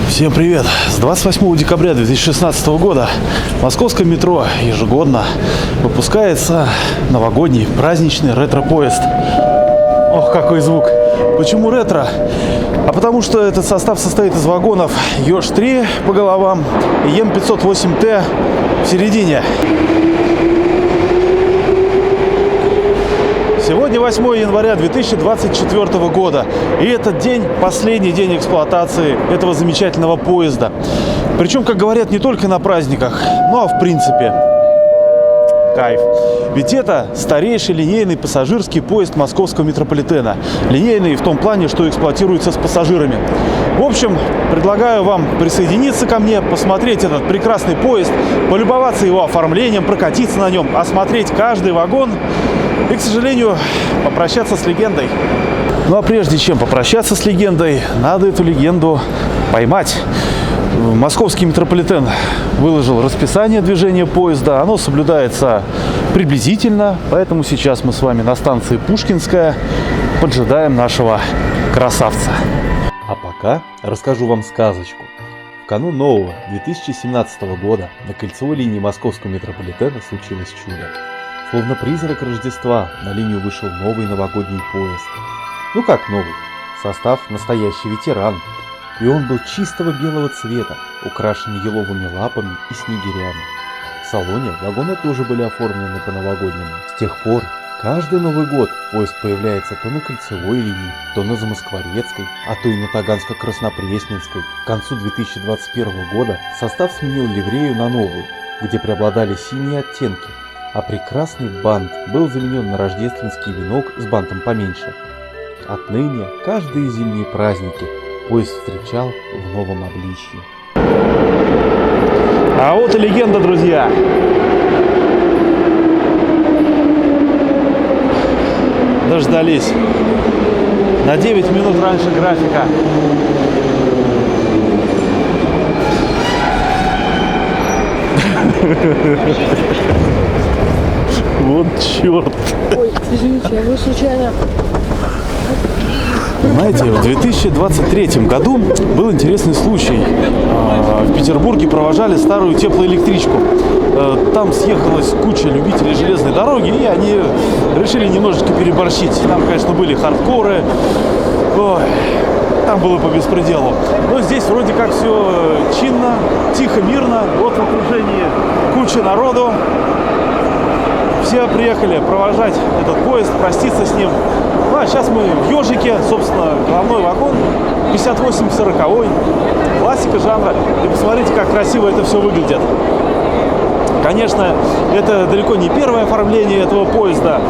Всем привет! С 28 декабря 2016 года в московском метро ежегодно выпускается новогодний праздничный ретро-поезд. Ох, какой звук! Почему ретро? А потому что этот состав состоит из вагонов Ёж-3 по головам и Ем-508Т в середине. Сегодня 8 января 2024 года, и этот день – последний день эксплуатации этого замечательного поезда. Причем, как говорят, не только на праздниках, но в принципе. Кайф. Ведь это старейший линейный пассажирский поезд московского метрополитена. Линейный в том плане, что эксплуатируется с пассажирами. В общем, предлагаю вам присоединиться ко мне, посмотреть этот прекрасный поезд, полюбоваться его оформлением, прокатиться на нем, осмотреть каждый вагон и, к сожалению, попрощаться с легендой. Ну а прежде чем попрощаться с легендой, надо эту легенду поймать. Московский метрополитен выложил расписание движения поезда. Оно соблюдается приблизительно, поэтому сейчас мы с вами на станции Пушкинская поджидаем нашего красавца. А пока расскажу вам сказочку. В канун нового 2017 года на кольцевой линии московского метрополитена случилось чудо. Словно призрак Рождества на линию вышел новый новогодний поезд. Ну как новый? Состав настоящий ветеран. И он был чистого белого цвета, украшен еловыми лапами и снегирями. В салоне вагоны тоже были оформлены по-новогоднему. С тех пор каждый Новый год поезд появляется то на кольцевой линии, то на Замоскворецкой, а то и на Таганско-Краснопресненской. К концу 2021 года состав сменил ливрею на новую, где преобладали синие оттенки, а прекрасный бант был заменен на рождественский венок с бантом поменьше. Отныне каждые зимние праздники поезд встречал в новом обличье. А вот и легенда, друзья! Дождались. На 9 минут раньше графика. Вот черт. Ой, извините, вы случайно... Знаете, в 2023 году был интересный случай. В Петербурге провожали старую теплоэлектричку. Там съехалась куча любителей железной дороги, и они решили немножечко переборщить. Там, конечно, были хардкоры. Ой, там было по беспределу. Но здесь вроде как все чинно, тихо, мирно. Вот в окружении куча народу. Все приехали провожать этот поезд, проститься с ним. Ну, а сейчас мы в Ёжике, собственно, головной вагон, 58-40, классика жанра. И посмотрите, как красиво это все выглядит. Конечно, это далеко не первое оформление этого поезда,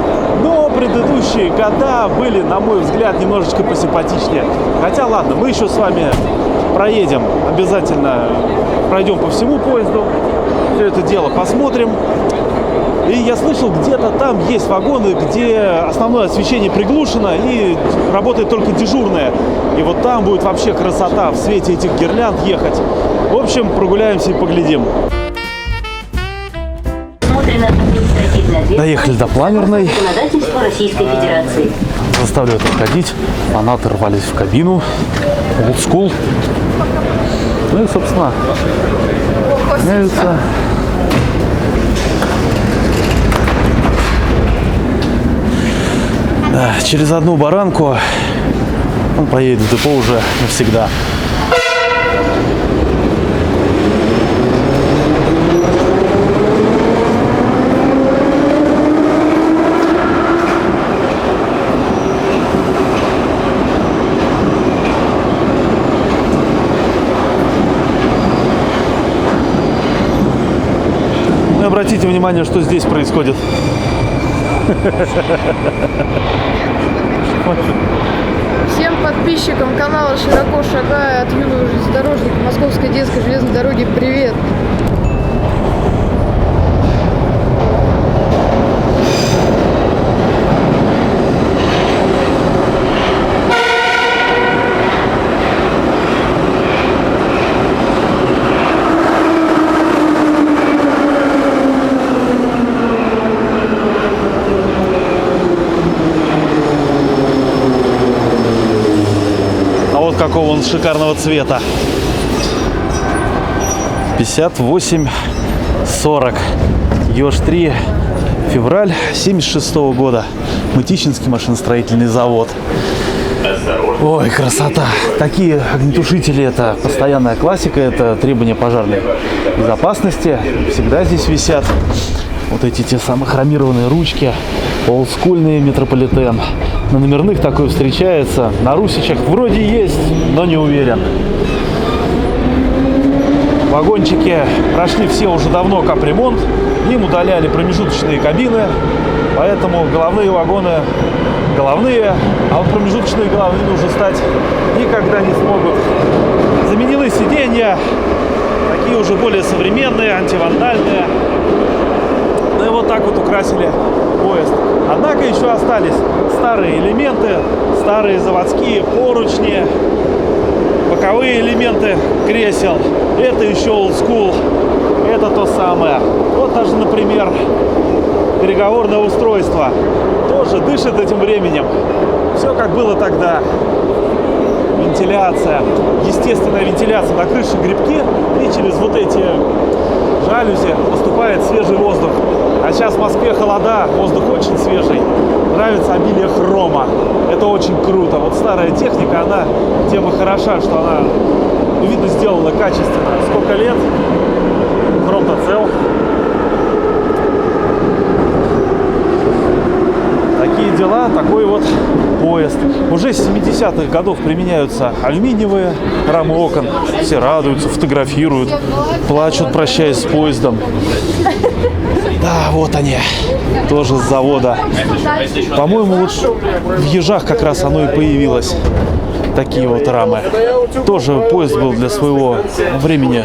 но предыдущие года были, на мой взгляд, немножечко посимпатичнее. Хотя, ладно, мы еще с вами проедем, обязательно пройдем по всему поезду, все это дело посмотрим. И я слышал, где-то там есть вагоны, где основное освещение приглушено и работает только дежурное. И вот там будет вообще красота в свете этих гирлянд ехать. В общем, прогуляемся и поглядим. Доехали до Планерной. Заставляют отходить. Фанаты рвались в кабину. Old school. Ну и, собственно, меняются. Через одну баранку он поедет в депо уже навсегда. Ну, обратите внимание, что здесь происходит. Всем подписчикам канала «Широко шагая» от юного железнодорожника Московской детской железной дороги привет! Какого он шикарного цвета. 5840. ЕОШ-3. Февраль 76 года. Мытищинский машиностроительный завод. Ой, красота. Такие огнетушители — это постоянная классика, это требования пожарной безопасности. Всегда здесь висят вот эти те самые хромированные ручки. Олдскульный метрополитен. На номерных такое встречается. На русичах вроде есть, но не уверен. Вагончики прошли все уже давно капремонт. Им удаляли промежуточные кабины. Поэтому головные вагоны головные, а вот промежуточные головными уже стать никогда не смогут. Заменены сиденья. Такие уже более современные, антивандальные. Ну и вот так вот украсили поезд. Однако еще остались старые элементы, старые заводские поручни, боковые элементы кресел. Это еще old school, это то самое. Вот даже, например, переговорное устройство тоже дышит этим временем. Все как было тогда. Вентиляция, естественная вентиляция на крыше, грибки, и через вот эти жалюзи поступает свежий воздух. А сейчас в Москве холода, воздух очень свежий. Нравится обилие хрома. Это очень круто. Вот старая техника, она тем и хороша, что она, видно, сделана качественно. Сколько лет? Хром-то цел. Такие дела, такой вот поезд. Уже с 70-х годов применяются алюминиевые рамы окон. Все радуются, фотографируют, плачут, прощаясь с поездом. Да, вот они, тоже с завода. По-моему, вот в Ежах как раз оно и появилось. Такие вот рамы. Тоже поезд был для своего времени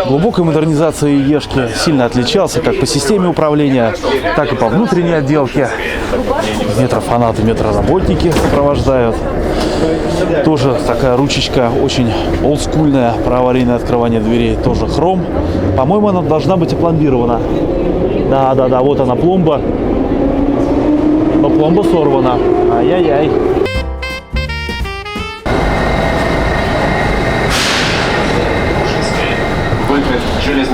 глубокой модернизации. Ежки сильно отличался как по системе управления, так и по внутренней отделке. Метрофанаты, метроработники сопровождают. Тоже такая ручечка очень олдскульная, про аварийное открывание дверей. Тоже хром. По-моему, она должна быть опломбирована. Да, вот она пломба. Но пломба сорвана. Ай-яй-яй.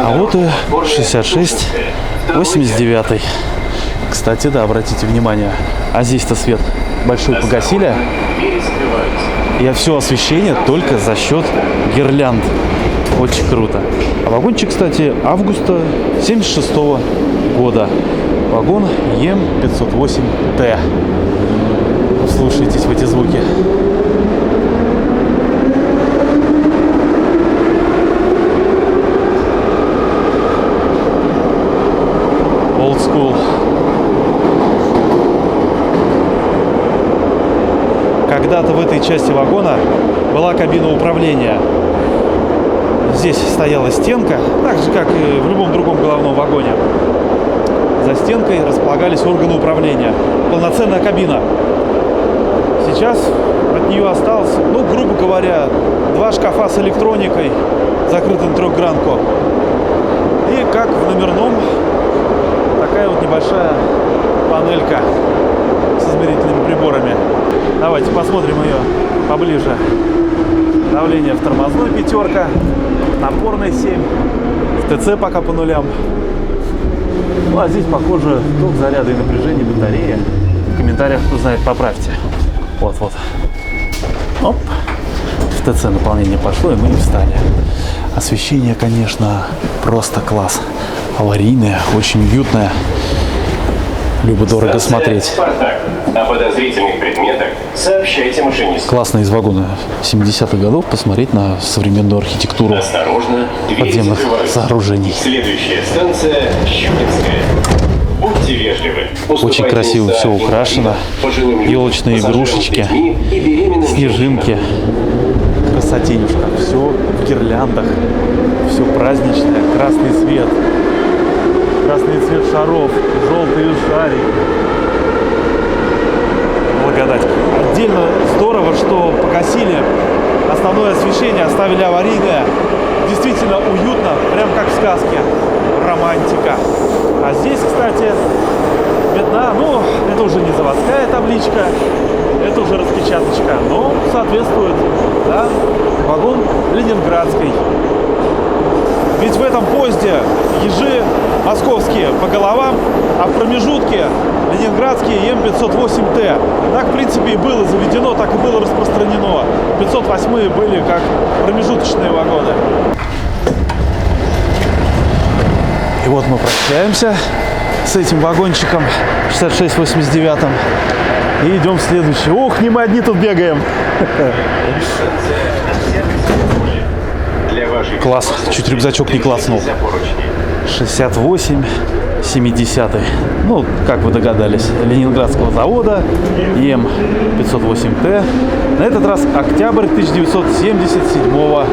А вот и 66-89. Кстати, да, обратите внимание. А здесь-то свет большой погасили. И все освещение только за счет гирлянд. Очень круто. А вагончик, кстати, августа 76 года. Вагон ЕМ-508Т. Слушайтесь в эти звуки. Old school. Когда-то в этой части вагона была кабина управления. Здесь стояла стенка, так же, как и в любом другом головном вагоне. За стенкой располагались органы управления. Полноценная кабина. Сейчас от нее осталось, грубо говоря, 2 шкафа с электроникой, закрытый на трехгранку. И как в номерном, такая вот небольшая панелька с измерительными приборами. Давайте посмотрим ее поближе. Давление в тормозной 5, напорной 7, в ТЦ пока по нулям. А здесь, похоже, ток заряда и напряжение батареи. В комментариях, кто знает, поправьте. Вот. Оп. В ТЦ наполнение пошло, и мы не встали. Освещение, конечно, просто класс. Аварийное, очень уютное. Любо-дорого смотреть. «Спартак». О подозрительных предметах сообщайте машинисту. Классно из вагона 70-х годов посмотреть на современную архитектуру Осторожно, двери подземных закрываются. сооружений. Следующая станция Щукинская. Будьте вежливы. Очень красиво все украшено. Елочные игрушечки, снежинки. Красотенюшка. Все в гирляндах. Все праздничное. Красный цвет. Красный цвет шаров. Желтые шарики. Благодать. Отдельно здорово, что погасили основное освещение, оставили аварийное. Действительно уютно, прям как в сказке. Романтика. А здесь, кстати, видна, это уже не заводская табличка, это уже распечаточка, но соответствует, да, вагон ленинградской Ведь в этом поезде ежи московские по головам, а в промежутке ленинградские М508Т. Так, в принципе, и было заведено, так и было распространено. 508-е были как промежуточные вагоны. И вот мы прощаемся с этим вагончиком 66-89 и идем в следующий. Ох, не мы одни тут бегаем. Класс, чуть рюкзачок не класснул. 68, 70. Ну, как вы догадались, Ленинградского завода, М508Т. На этот раз октябрь 1977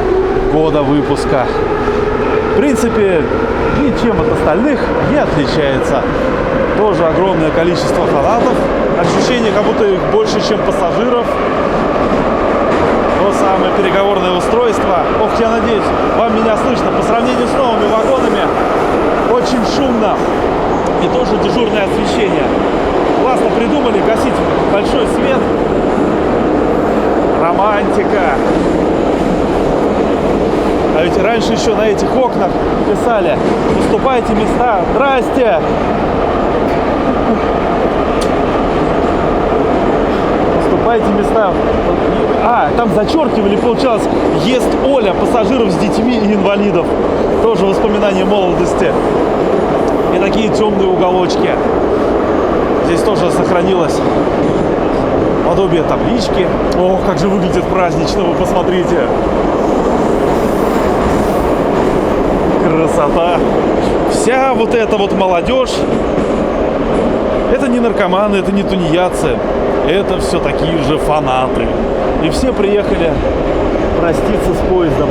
года выпуска. В принципе, ничем от остальных не отличается. Тоже огромное количество фанатов. Ощущение, как будто их больше, чем пассажиров. То самое переговорное устройство. Ох, я надеюсь, вам меня слышно. По сравнению с новыми вагонами, очень шумно. И тоже дежурное освещение. Классно придумали гасить большой свет. Романтика. А ведь раньше еще на этих окнах писали: уступайте места. Здрасте! Уступайте места. А, там зачеркивали, получалось, ест Оля пассажиров с детьми и инвалидов. Тоже воспоминания молодости. И такие темные уголочки. Здесь тоже сохранилось подобие таблички. Ох, как же выглядит празднично, вы посмотрите. Красота. Вся вот эта вот молодежь, это не наркоманы, это не тунеядцы, это все такие же фанаты. И все приехали проститься с поездом.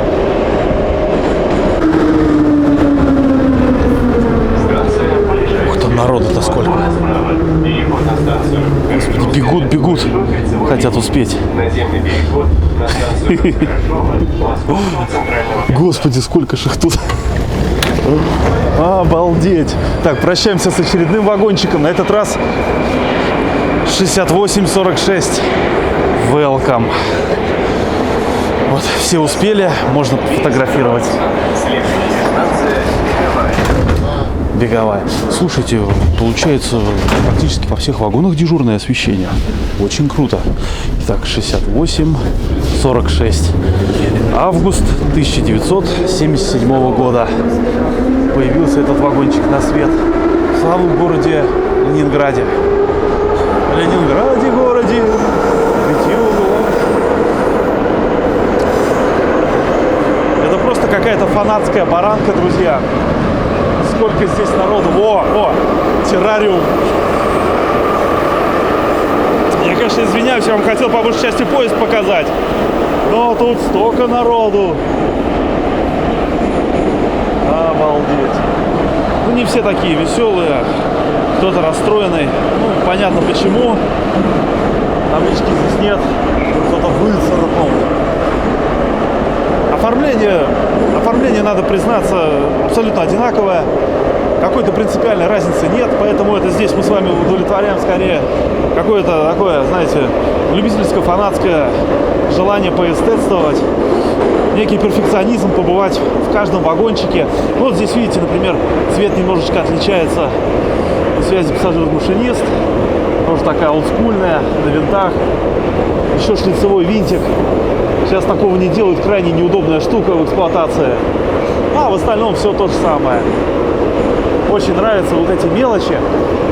Ух, там народу-то сколько. Господи, бегут, бегут. Хотят успеть. Господи, сколько ж их тут. Обалдеть. Так, прощаемся с очередным вагончиком. На этот раз 68-46. Welcome. Вот, все успели. Можно фотографировать. Беговая. Слушайте, получается практически во всех вагонах дежурное освещение. Очень круто. Итак, 68-46. Август 1977 года. Появился этот вагончик на свет в славном городе Ленинграде. В Ленинграде, городе, это просто какая-то фанатская баранка, друзья. Сколько здесь народу. О, террариум. Я, конечно, извиняюсь, я вам хотел по большей части поезд показать. Но тут столько народу. Обалдеть. Ну, не все такие веселые. Кто-то расстроенный. Ну, понятно почему. Таблички здесь нет. Кто-то выцарапал. Оформление, надо признаться, абсолютно одинаковое. Какой-то принципиальной разницы нет, поэтому это здесь мы с вами удовлетворяем скорее какое-то такое, знаете, любительско-фанатское желание поэстетствовать, некий перфекционизм, побывать в каждом вагончике. Ну, вот здесь, видите, например, цвет немножечко отличается на связи пассажир-машинист. Тоже такая олдскульная, на винтах. Еще шлицевой винтик. Сейчас такого не делают, крайне неудобная штука в эксплуатации. А в остальном все то же самое. Очень нравятся вот эти мелочи,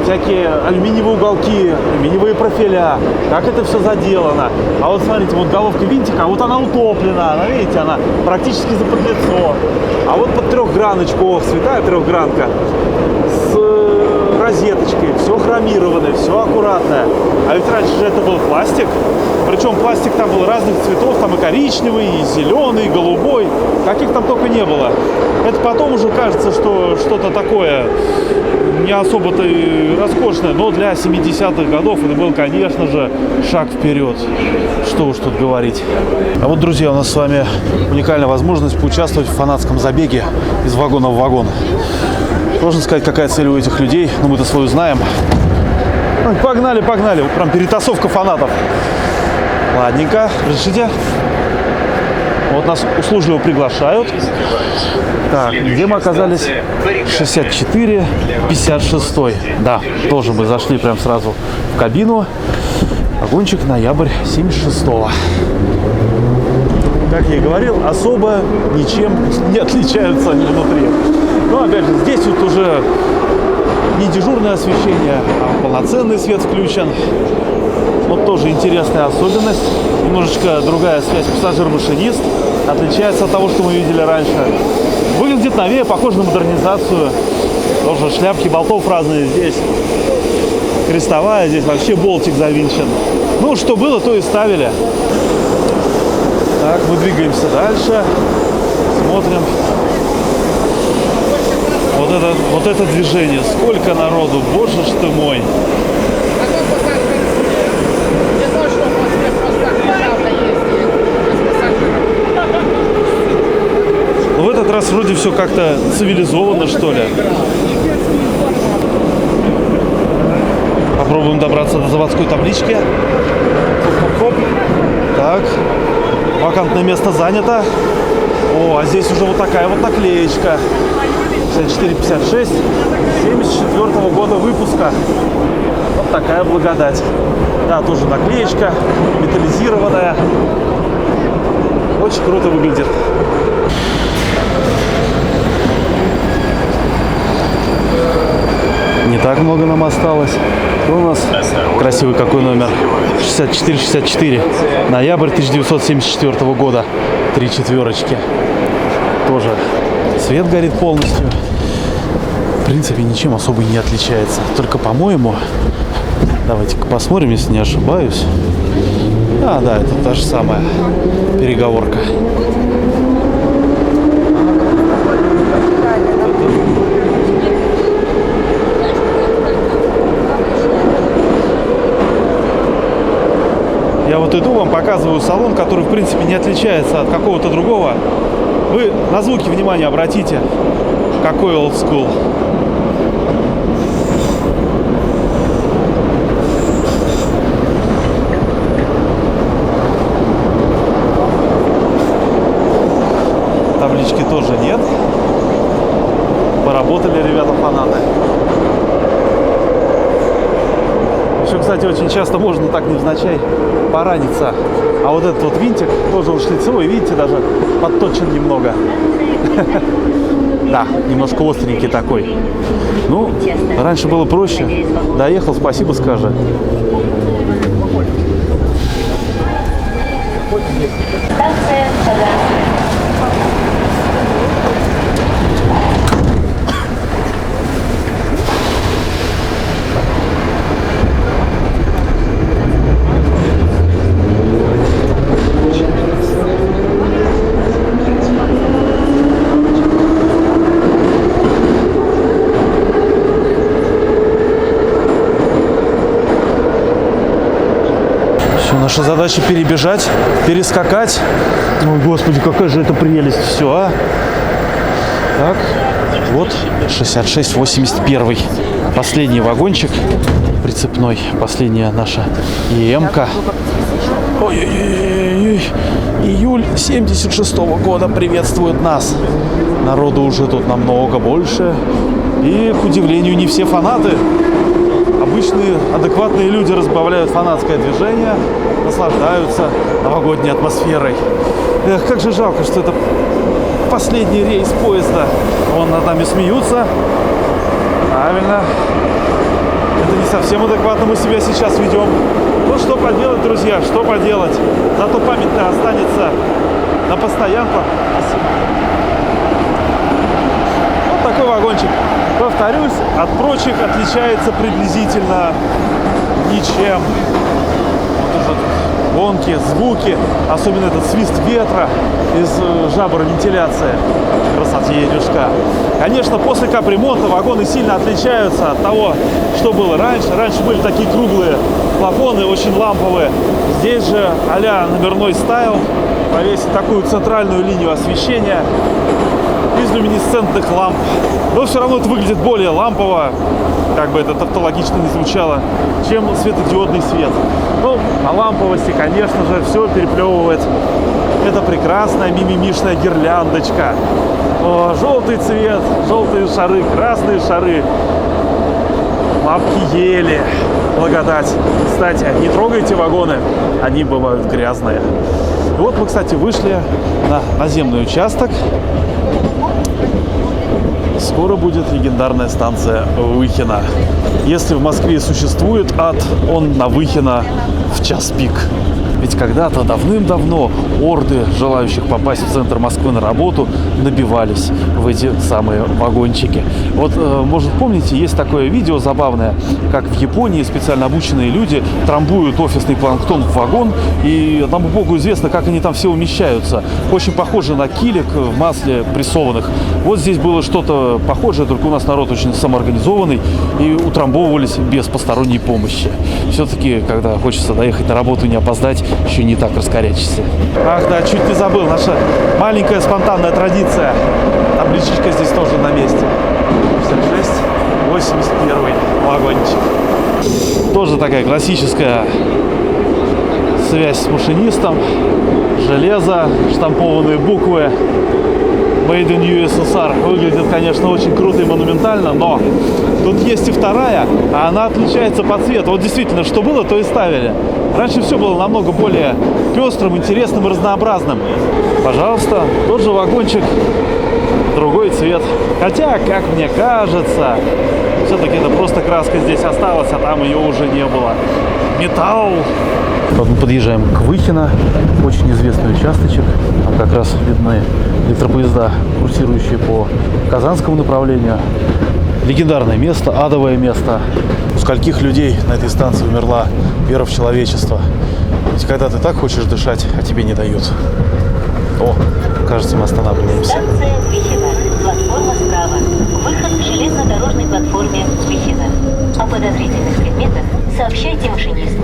всякие алюминиевые уголки, алюминиевые профиля, как это все заделано. А вот смотрите, вот головка винтика, вот она утоплена, она, видите, она практически за подлицо. А вот под трехграночку, ох, святая трехгранка, с розеточкой, все хромированное, все аккуратное. А ведь раньше же это был пластик. Причем пластик там был разных цветов, там и коричневый, и зеленый, и голубой, каких там только не было. Это потом уже кажется, что что-то такое не особо-то и роскошное, но для 70-х годов это был, конечно же, шаг вперед. Что уж тут говорить. А вот, друзья, у нас с вами уникальная возможность поучаствовать в фанатском забеге из вагона в вагон. Сложно сказать, какая цель у этих людей, но мы-то свою знаем. Погнали, погнали, прям перетасовка фанатов. Ладненько, разрешите? Вот нас услужливо приглашают. Так, где мы оказались? 64, 56. Да, тоже мы зашли прям сразу в кабину. Вагончик ноябрь 76-го. Как я и говорил, особо ничем не отличаются они внутри. Но опять же, здесь вот уже не дежурное освещение, а полноценный свет включен. Вот тоже интересная особенность. Немножечко другая связь пассажир-машинист. Отличается от того, что мы видели раньше. Выглядит новее, похоже на модернизацию. Тоже шляпки болтов разные здесь. Крестовая, здесь вообще болтик завинчен. Ну, что было, то и ставили. Так, мы двигаемся дальше. Смотрим. Вот это движение. Сколько народу. Боже ж ты мой. Но в этот раз вроде все как-то цивилизованно, что ли. Попробуем добраться до заводской таблички. Хоп-хоп-хоп. Так. Вакантное место занято. О, а здесь уже вот такая вот наклеечка. 6456 74 года выпуска. Вот такая благодать. Да, тоже наклеечка. Металлизированная. Очень круто выглядит. Не так много нам осталось. У нас красивый какой номер. 6464. Ноябрь 1974 года. 3 четверочки. Тоже свет горит полностью. В принципе, ничем особо и не отличается. Только, по-моему, давайте-ка посмотрим, если не ошибаюсь. А, да, это та же самая переговорка. Я вот иду, вам показываю салон, который, в принципе, не отличается от какого-то другого. Вы на звуки внимание обратите. Какой old school. Таблички тоже нет. Поработали ребята-фанаты. Еще, кстати, очень часто можно так невзначай пораниться. А вот этот вот винтик тоже он шлицевой, видите, даже подточен немного. Да, немножко остренький такой. Ну, раньше было проще. Доехал, спасибо скажи. Наша задача перебежать, перескакать. Ой, господи, какая же это прелесть. Все, а? Так, вот 6681. Последний вагончик прицепной. Последняя наша ЕМ-ка. Ой-ой-ой. Июль 76-го года приветствует нас. Народу уже тут намного больше. И, к удивлению, не все фанаты. Обычные, адекватные люди разбавляют фанатское движение, наслаждаются новогодней атмосферой. Эх, как же жалко, что это последний рейс поезда. Вон над нами смеются. Правильно. Это не совсем адекватно мы себя сейчас ведем. Ну, что поделать, друзья, что поделать. Зато память-то останется на постоянку. Вот такой вагончик. Повторюсь, от прочих отличается приблизительно ничем. Вот уже гонки, звуки, особенно этот свист ветра из жабр вентиляции. Красотенежка. Конечно, после капремонта вагоны сильно отличаются от того, что было раньше. Раньше были такие круглые плафоны, очень ламповые. Здесь же а-ля номерной стайл. Повесить такую центральную линию освещения. И без люминесцентных ламп. Но все равно это выглядит более лампово, как бы это тавтологично не звучало, чем светодиодный свет. Ну, на ламповости, конечно же, все переплевывает эта прекрасная мимимишная гирляндочка. О, желтый цвет, желтые шары, красные шары, лапки ели. Благодать. Кстати, не трогайте вагоны, они бывают грязные. И вот мы, кстати, вышли на наземный участок. Скоро будет легендарная станция Выхино. Если в Москве существует ад, он на Выхино в час пик. Ведь когда-то давным-давно орды, желающих попасть в центр Москвы на работу, набивались в эти самые вагончики. Вот, может, помните, есть такое видео забавное, как в Японии специально обученные люди трамбуют офисный планктон в вагон, и одному богу известно, как они там все умещаются. Очень похоже на килек в масле прессованных. Вот здесь было что-то похожее, только у нас народ очень самоорганизованный, и утрамбовывались без посторонней помощи. Все-таки, когда хочется доехать на работу и не опоздать, еще не так раскорячишься. Ах да, чуть не забыл, наша маленькая спонтанная традиция. Табличечка здесь тоже на месте. 56, 81 вагончик. Тоже такая классическая связь с машинистом. Железо, штампованные буквы. Made in USSR. Выглядит, конечно, очень круто и монументально, но тут есть и вторая, а она отличается по цвету. Вот действительно, что было, то и ставили. Раньше все было намного более пестрым, интересным и разнообразным. Пожалуйста, тот же вагончик, другой цвет. Хотя, как мне кажется, все-таки это просто краска здесь осталась, а там ее уже не было. Металл. Вот мы подъезжаем к Выхино, очень известный участочек. Там как раз видны электропоезда, курсирующие по Казанскому направлению. Легендарное место, адовое место. У скольких людей на этой станции умерла вера в человечество. Ведь когда ты так хочешь дышать, а тебе не дают. О, кажется, мы останавливаемся. Станция Выхино. Платформа справа. Выход к железнодорожной платформе Выхино. О подозрительных предметах сообщайте машинисту.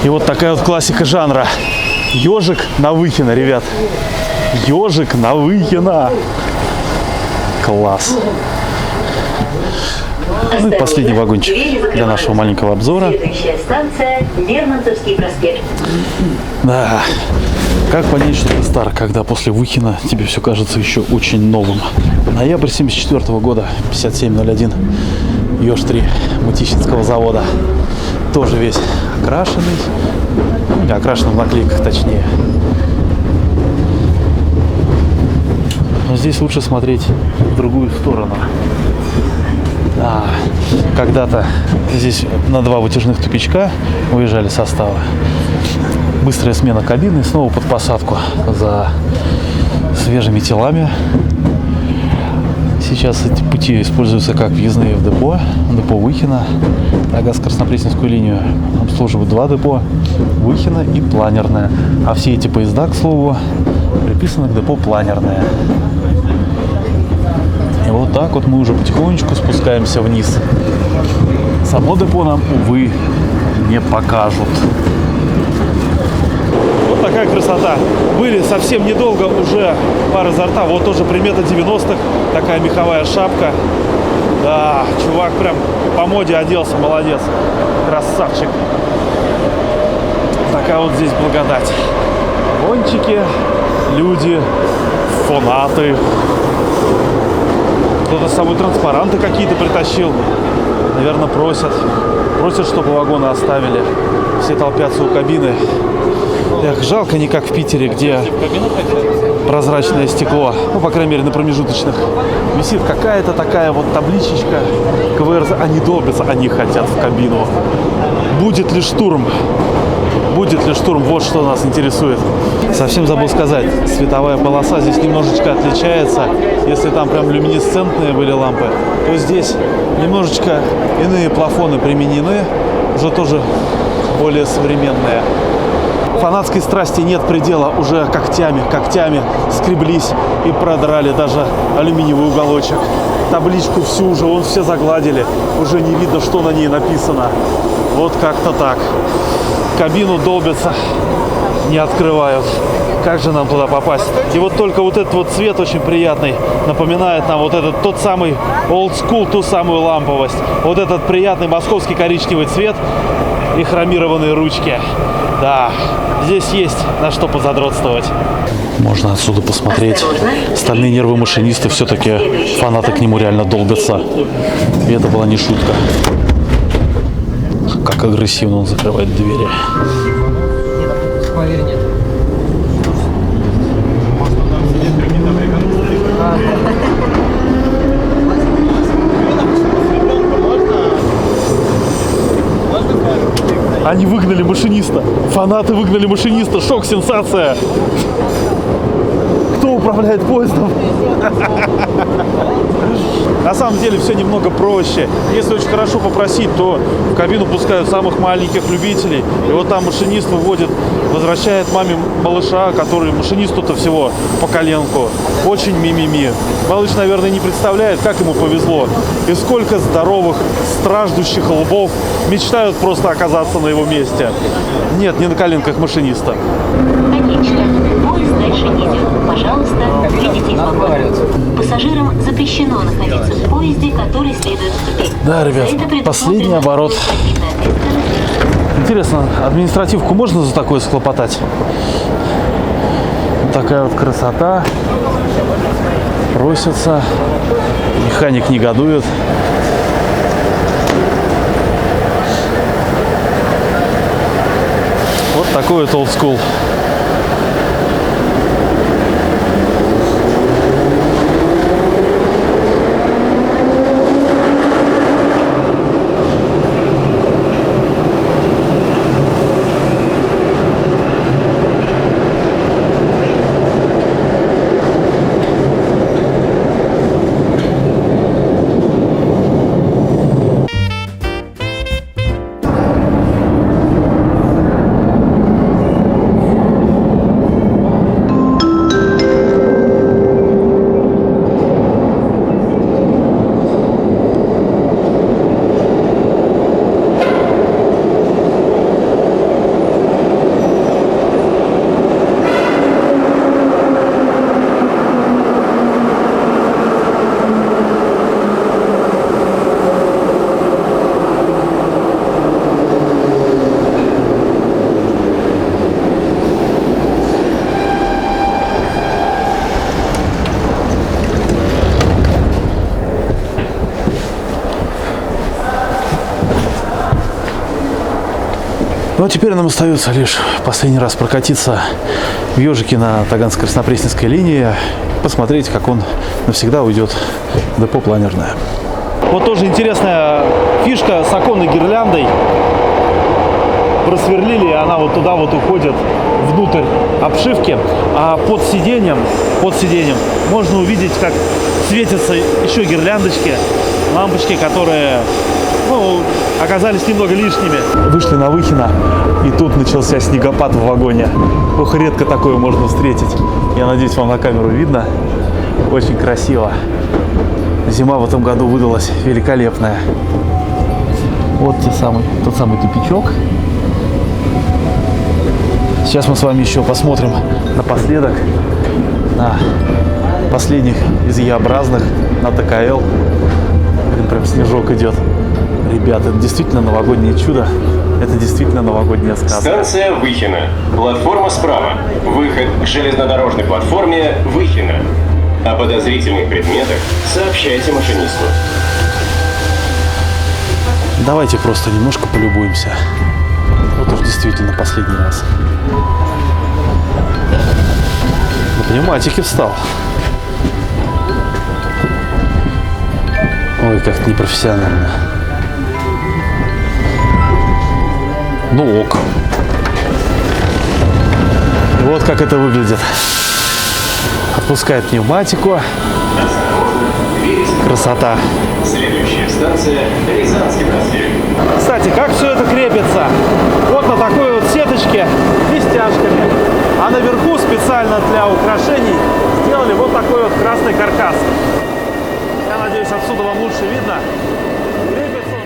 И вот такая вот классика жанра. Ежик на Выхино, ребят. Ежик на Выхино. Класс. Ну и последний вагончик для нашего маленького обзора. Следующая станция Лермонтовский проспект. Да. Как понять, что ты стар, когда после Выхино тебе все кажется еще очень новым? Ноябрь 1974 года, 5701, Ёж-3 Мытищинского завода. Тоже весь окрашенный, окрашен в наклейках точнее. Но здесь лучше смотреть в другую сторону. Когда-то здесь на 2 вытяжных тупичка уезжали составы. Быстрая смена кабины, снова под посадку за свежими телами. Сейчас эти пути используются как въездные в депо Выхино. На Газ-Краснопресненскую линию обслуживают 2 депо, Выхино и Планерное. А все эти поезда, к слову, приписаны к депо Планерное. И вот так вот мы уже потихонечку спускаемся вниз. Само депо нам, увы, не покажут. Вот такая красота. Были совсем недолго, уже пар изо рта. Вот тоже примета 90-х. Такая меховая шапка. Да, чувак прям по моде оделся, молодец. Красавчик. Такая вот здесь благодать. Вагончики, люди, фанаты. Кто-то с собой транспаранты какие-то притащил. Наверное, просят, чтобы вагоны оставили. Все толпятся у кабины. Эх, жалко, не как в Питере, где прозрачное стекло, ну, по крайней мере, на промежуточных, висит какая-то такая вот табличечка КВРЗ. Они долбятся, они хотят в кабину. Будет ли штурм? Будет ли штурм? Вот что нас интересует. Совсем забыл сказать, световая полоса здесь немножечко отличается. Если там прям люминесцентные были лампы, то здесь немножечко иные плафоны применены, уже тоже более современные. Фанатской страсти нет предела. Уже когтями скреблись и продрали даже алюминиевый уголочек. Табличку всю уже, вон все загладили. Уже не видно, что на ней написано. Вот как-то так. Кабину долбятся, не открывают. Как же нам туда попасть? И вот только вот этот вот цвет очень приятный. Напоминает нам вот этот тот самый old school, ту самую ламповость. Вот этот приятный московский коричневый цвет и хромированные ручки. Да, здесь есть на что позадротствовать. Можно отсюда посмотреть. Стальные нервы машиниста, все-таки фанаты к нему реально долбятся. И это была не шутка. Как агрессивно он закрывает двери. Они выгнали машиниста. Фанаты выгнали машиниста. Шок, сенсация. Кто управляет поездом? На самом деле все немного проще. Если очень хорошо попросить, то в кабину пускают самых маленьких любителей. И вот там машинист выводит, возвращает маме малыша, который машинисту-то всего по коленку. Очень мимими. Малыш, наверное, не представляет, как ему повезло. И сколько здоровых, страждущих лбов мечтают просто оказаться на его месте. Нет, не на коленках машиниста. Конечно. Поезд дальше не идет. Пожалуйста, двигайтесь в вагон. Пассажирам запрещено находиться в поезде, который следует в тупик. Да, ребят, последний оборот. Интересно, административку можно за такое схлопотать? Такая вот красота. Просится. Механик негодует. Вот такой вот old school. Ну а теперь нам остается лишь последний раз прокатиться в ежике на Таганско-Краснопресненской линии, посмотреть, как он навсегда уйдет в депо Планерное. Вот тоже интересная фишка с оконной гирляндой. Просверлили, и она вот туда вот уходит внутрь обшивки, а под сиденьем можно увидеть, как светятся еще гирляндочки, лампочки, которые оказались немного лишними. Вышли на Выхино, и тут начался снегопад в вагоне. Ох, редко такое можно встретить. Я надеюсь, вам на камеру видно. Очень красиво. Зима в этом году выдалась великолепная. Вот тот самый тупичок. Сейчас мы с вами еще посмотрим напоследок на последних из Е-образных, на ТКЛ. Прям снежок идет. Ребята, это действительно новогоднее чудо. Это действительно новогодняя сказка. Станция Выхино. Платформа справа. Выход к железнодорожной платформе Выхино. О подозрительных предметах сообщайте машинисту. Давайте просто немножко полюбуемся. Вот уж действительно последний раз. На пневматике встал. Ой, как-то непрофессионально. Ну ок. Вот как это выглядит. Отпускает пневматику. Красота. Следующая станция – Рязанский проспект. Кстати, как все это крепится? Вот на такой вот сеточке и стяжками. А наверху специально для украшений сделали вот такой вот красный каркас. Я надеюсь, отсюда вам лучше видно. Крепится он.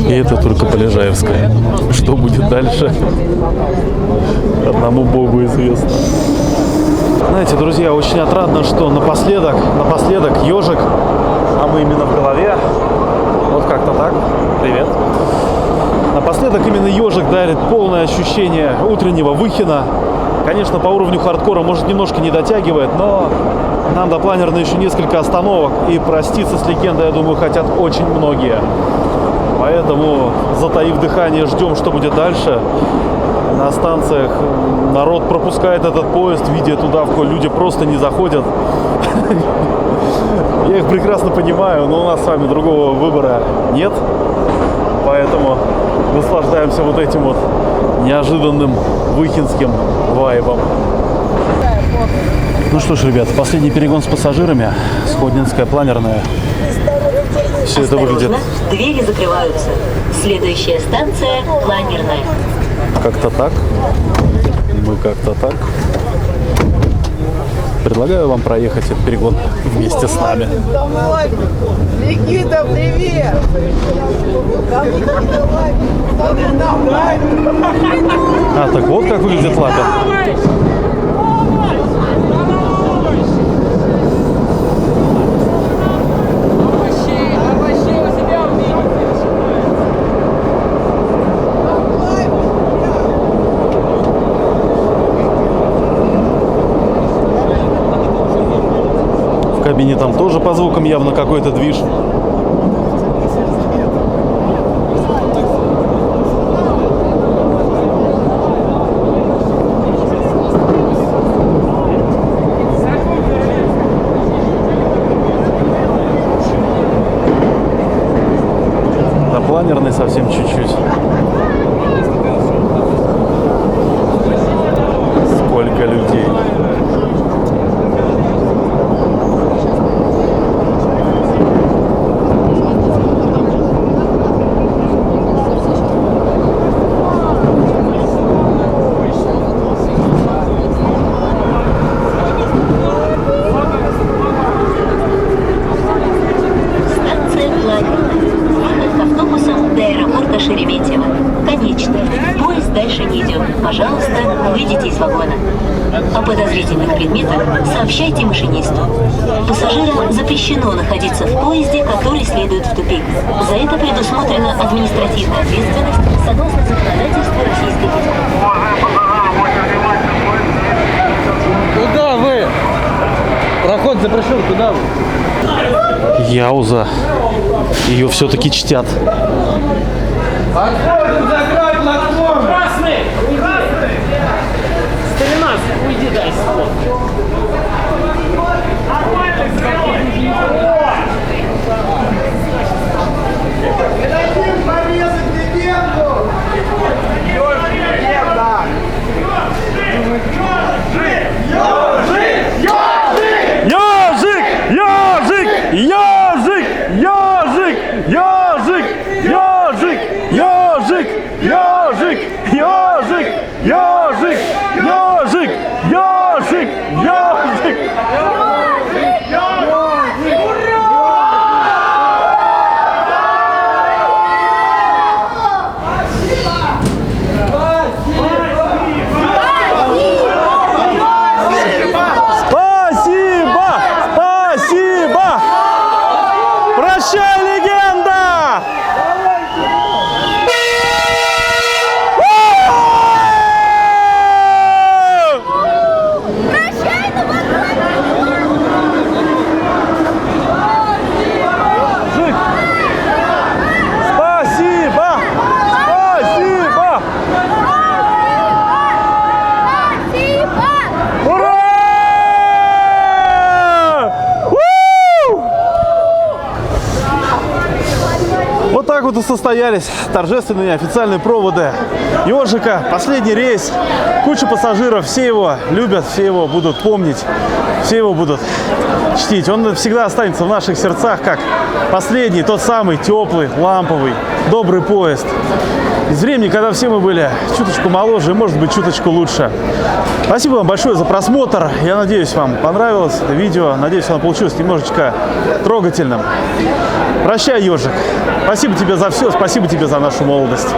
И это только Полежаевская. Что будет дальше, одному Богу известно. Знаете, друзья, очень отрадно, что напоследок ежик, а мы именно в голове. Вот как-то так. Привет. Напоследок именно ежик дарит полное ощущение утреннего Выхина. Конечно, по уровню хардкора, может, немножко не дотягивает, но нам до планерной еще несколько остановок. И проститься с легендой, я думаю, хотят очень многие. Поэтому, затаив дыхание, ждем, что будет дальше. На станциях народ пропускает этот поезд, видя туда, в кое люди просто не заходят. Я их прекрасно понимаю, но у нас с вами другого выбора нет. Поэтому наслаждаемся вот этим вот неожиданным выхинским вайбом. Ну что ж, ребят, последний перегон с пассажирами. Сходнинская планерная. Все это выглядит... Двери закрываются. Следующая станция – планерная. Как-то так. Мы как-то так. Предлагаю вам проехать этот перегон вместе с нами. Никита, привет! А, так вот как выглядит Лапин. В кабине там тоже по звукам явно какой-то движ. На планерной совсем чуть-чуть. Сколько людей. Шереметьево. Конечная. Поезд дальше не идет. Пожалуйста, выйдите из вагона. О подозрительных предметах сообщайте машинисту. Пассажирам запрещено находиться в поезде, который следует в тупик. За это предусмотрена административная ответственность согласно законодательству Российской Федерации. Куда вы? Проход запрещен, куда вы? Яуза. Ее все-таки чтят. Закрой платформу! Красный! Красный! Старина, уйди, дай свободу. Не дадим порезать легенду! Легенда! Ежик! состоялись торжественные официальные проводы Ёжика. Последний рейс. Куча пассажиров. Все его любят, все его будут помнить, все его будут чтить. Он всегда останется в наших сердцах как последний, тот самый теплый, ламповый, добрый поезд. Из времени, когда все мы были чуточку моложе и, может быть, чуточку лучше. Спасибо вам большое за просмотр. Я надеюсь, вам понравилось это видео. Надеюсь, оно получилось немножечко трогательным. Прощай, ежик. Спасибо тебе за все. Спасибо тебе за нашу молодость.